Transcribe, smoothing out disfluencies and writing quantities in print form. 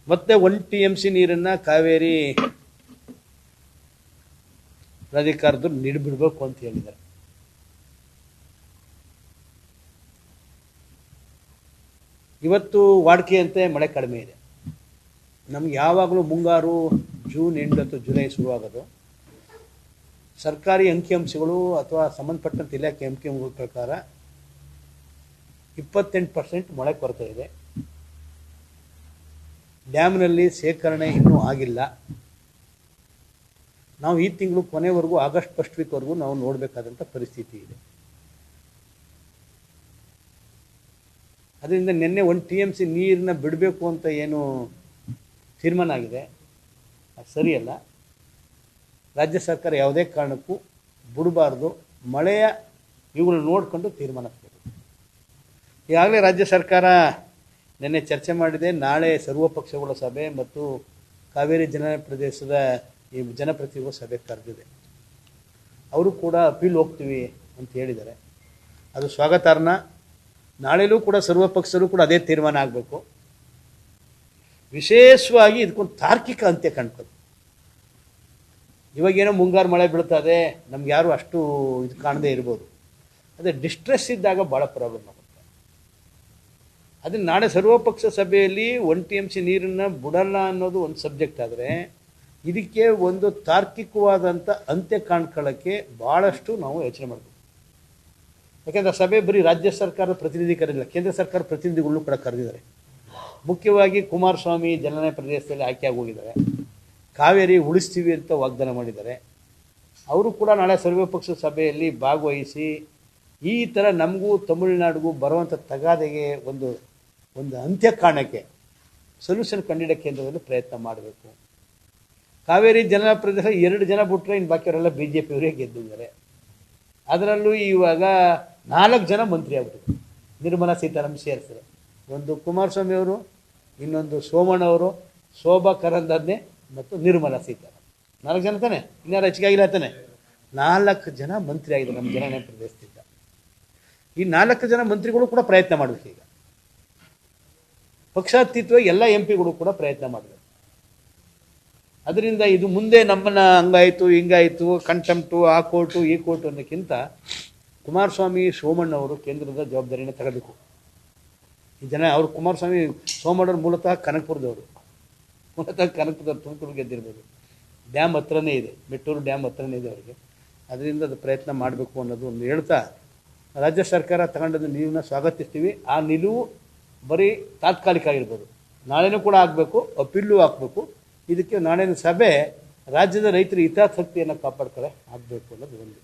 ಮತ್ತೆ 1 TMC ನೀರನ್ನು ಕಾವೇರಿ ಪ್ರಾಧಿಕಾರದ್ದು ನೀಡಿಬಿಡಬೇಕು ಅಂತ ಹೇಳಿದ್ದಾರೆ. ಇವತ್ತು ವಾಡಿಕೆಯಂತೆ ಮಳೆ ಕಡಿಮೆ ಇದೆ. ನಮ್ಗೆ ಯಾವಾಗಲೂ ಮುಂಗಾರು ಜೂನ್ ಎಂಡ್ ಅಥವಾ ಜುಲೈ ಶುರುವಾಗೋದು. ಸರ್ಕಾರಿ ಅಂಕಿಅಂಶಗಳು ಅಥವಾ ಸಂಬಂಧಪಟ್ಟಂತೆ ಇಲಾಖೆ ಅಂಕಿಅಂಶಗಳ ಪ್ರಕಾರ 28% ಮಳೆ ಕೊರತೆ ಇದೆ. ಡ್ಯಾಮ್ನಲ್ಲಿ ಶೇಖರಣೆ ಇನ್ನೂ ಆಗಿಲ್ಲ. ನಾವು ಈ ತಿಂಗಳು ಕೊನೆವರೆಗೂ ಆಗಸ್ಟ್ ಫಸ್ಟ್ ವೀಕ್ವರೆಗೂ ನಾವು ನೋಡಬೇಕಾದಂಥ ಪರಿಸ್ಥಿತಿ ಇದೆ. ಅದರಿಂದ ನಿನ್ನೆ 1 TMC ನೀರನ್ನ ಬಿಡಬೇಕು ಅಂತ ಏನು ತೀರ್ಮಾನ ಆಗಿದೆ ಅದು ಸರಿಯಲ್ಲ. ರಾಜ್ಯ ಸರ್ಕಾರ ಯಾವುದೇ ಕಾರಣಕ್ಕೂ ಬಿಡಬಾರ್ದು. ಮಳೆಯ ಇವುಗಳನ್ನ ನೋಡಿಕೊಂಡು ತೀರ್ಮಾನಿಸಬೇಕು. ಈಗಾಗಲೇ ರಾಜ್ಯ ಸರ್ಕಾರ ನಿನ್ನೆ ಚರ್ಚೆ ಮಾಡಿದೆ. ನಾಳೆ ಸರ್ವಪಕ್ಷಗಳ ಸಭೆ ಮತ್ತು ಕಾವೇರಿ ಜಲಾನಯನ ಪ್ರದೇಶದ ಈ ಜನಪ್ರತಿನಿಧಿಗಳ ಸಭೆ ಕರೆದಿದೆ. ಅವರು ಕೂಡ ಅಪೀಲ್ ಹೋಗ್ತೀವಿ ಅಂತ ಹೇಳಿದ್ದಾರೆ. ಅದು ಸ್ವಾಗತಾರ್ಹ. ನಾಳೆಲೂ ಕೂಡ ಸರ್ವಪಕ್ಷರು ಕೂಡ ಅದೇ ತೀರ್ಮಾನ ಆಗಬೇಕು. ವಿಶೇಷವಾಗಿ ಇದಕ್ಕೊಂದು ತಾರ್ಕಿಕ ಅಂತ್ಯ ಕಾಣ್ತದೆ. ಇವಾಗೇನೋ ಮುಂಗಾರು ಮಳೆ ಬೀಳ್ತದೆ, ನಮ್ಗೆ ಯಾರು ಅಷ್ಟು ಇದು ಕಾಣದೇ ಇರ್ಬೋದು. ಅದೇ ಡಿಸ್ಟ್ರೆಸ್ ಇದ್ದಾಗ ಭಾಳ ಪ್ರಾಬ್ಲಮ್ ಆಗುತ್ತೆ. ಅದನ್ನು ನಾಳೆ ಸರ್ವಪಕ್ಷ ಸಭೆಯಲ್ಲಿ 1 TMC ನೀರನ್ನು ಬಿಡಲ್ಲ ಅನ್ನೋದು ಒಂದು ಸಬ್ಜೆಕ್ಟ್ ಆದರೆ, ಇದಕ್ಕೆ ಒಂದು ತಾರ್ಕಿಕವಾದಂಥ ಅಂತ್ಯ ಕಾಣ್ಕೊಳ್ಳೋಕ್ಕೆ ಭಾಳಷ್ಟು ನಾವು ಯೋಚನೆ ಮಾಡಬೇಕು. ಯಾಕೆಂದರೆ ಸಭೆ ಬರೀ ರಾಜ್ಯ ಸರ್ಕಾರದ ಪ್ರತಿನಿಧಿ ಕರೆದಿಲ್ಲ, ಕೇಂದ್ರ ಸರ್ಕಾರ ಪ್ರತಿನಿಧಿಗಳು ಕೂಡ ಕರೆದಿದ್ದಾರೆ. ಮುಖ್ಯವಾಗಿ ಕುಮಾರಸ್ವಾಮಿ ಜಲಾನಯನ ಪ್ರದೇಶದಲ್ಲಿ ಆಯ್ಕೆಯಾಗಿ ಹೋಗಿದ್ದಾರೆ. ಕಾವೇರಿ ಉಳಿಸ್ತೀವಿ ಅಂತ ವಾಗ್ದಾನ ಮಾಡಿದ್ದಾರೆ. ಅವರು ಕೂಡ ನಾಳೆ ಸರ್ವಪಕ್ಷ ಸಭೆಯಲ್ಲಿ ಭಾಗವಹಿಸಿ ಈ ಥರ ನಮಗೂ ತಮಿಳುನಾಡಿಗೂ ಬರುವಂಥ ತಗಾದೆಗೆ ಒಂದು ಅಂತ್ಯ ಕಾಣಕ್ಕೆ ಸೊಲ್ಯೂಷನ್ ಕಂಡಿಡೋ ಕೇಂದ್ರದಲ್ಲಿ ಪ್ರಯತ್ನ ಮಾಡಬೇಕು. ಕಾವೇರಿ ಜಲಾನಯನ ಪ್ರದೇಶ 2 ಜನ ಬಿಟ್ಟರೆ ಇನ್ನು ಬಾಕಿಯವರೆಲ್ಲ BJP ಅವರೇ ಗೆದ್ದಿದ್ದಾರೆ. ಅದರಲ್ಲೂ ಇವಾಗ 4 ಜನ ಮಂತ್ರಿ ಆಗ್ಬಿಟ್ಟಿದ್ದಾರೆ. ನಿರ್ಮಲಾ ಸೀತಾರಾಮನ್ ಸೇರಿಸಿದ್ರೆ, ಒಂದು ಕುಮಾರಸ್ವಾಮಿ ಅವರು, ಇನ್ನೊಂದು ಸೋಮಣ್ಣ ಅವರು, ಶೋಭಾ ಕರಂದ್ಲಾಜೆ ಮತ್ತು ನಿರ್ಮಲಾ ಸೀತಾರಾಮನ್. 4 ಜನ ತಾನೆ, ಇನ್ಯಾರು ಹೆಚ್ಚಿಗೆ ಆಗಿಲ್ಲ ತಾನೆ. 4 ಜನ ಮಂತ್ರಿ ಆಗಿದ್ದಾರೆ ನಮ್ಮ ಜಲಾನಯನ ಪ್ರದೇಶದಿಂದ. ಈ 4 ಜನ ಮಂತ್ರಿಗಳು ಕೂಡ ಪ್ರಯತ್ನ ಮಾಡಬೇಕು. ಈಗ ಪಕ್ಷಾತೀತವಾಗಿ ಎಲ್ಲ MP ಗಳು ಕೂಡ ಪ್ರಯತ್ನ ಮಾಡಬೇಕು. ಅದರಿಂದ ಇದು ಮುಂದೆ ನಮ್ಮನ್ನು ಹಂಗಾಯಿತು ಹಿಂಗಾಯಿತು ಕಂಟೆಂಪ್ಟು ಆ ಕೋರ್ಟು ಈ ಕೋರ್ಟು ಅನ್ನೋಕ್ಕಿಂತ ಕುಮಾರಸ್ವಾಮಿ ಸೋಮಣ್ಣವರು ಕೇಂದ್ರದ ಜವಾಬ್ದಾರಿನ ತಗೋಬೇಕು. ಈ ಜನ ಅವರು ಕುಮಾರಸ್ವಾಮಿ ಸೋಮಣ್ಣವ್ರು ಮೂಲತಃ ಕನಕಪುರದವರು, ತುಮಕೂರು ಗೆದ್ದಿರ್ಬೋದು. ಡ್ಯಾಮ್ ಹತ್ರನೇ ಇದೆ, ಮೆಟ್ಟೂರು ಡ್ಯಾಮ್ ಹತ್ರನೇ ಇದೆ ಅವರಿಗೆ. ಅದರಿಂದ ಅದು ಪ್ರಯತ್ನ ಮಾಡಬೇಕು ಅನ್ನೋದು ಒಂದು ಹೇಳ್ತಾ, ರಾಜ್ಯ ಸರ್ಕಾರ ತಗೊಂಡದ್ದು ನಿಲುವನ್ನ ಸ್ವಾಗತಿಸ್ತೀವಿ. ಆ ನಿಲುವು ಬರೀ ತಾತ್ಕಾಲಿಕ ಆಗಿರ್ಬೋದು, ನಾಳೆನೂ ಕೂಡ ಆಗಬೇಕು, ಅಪೀಲು ಹಾಕಬೇಕು. ಇದಕ್ಕೆ ನಾಳಿನ ಸಭೆ ರಾಜ್ಯದ ರೈತರ ಹಿತಾಸಕ್ತಿಯನ್ನು ಕಾಪಾಡ್ಕೊಳ್ಳೆ ಆಗಬೇಕು ಅನ್ನೋದು ಒಂದು.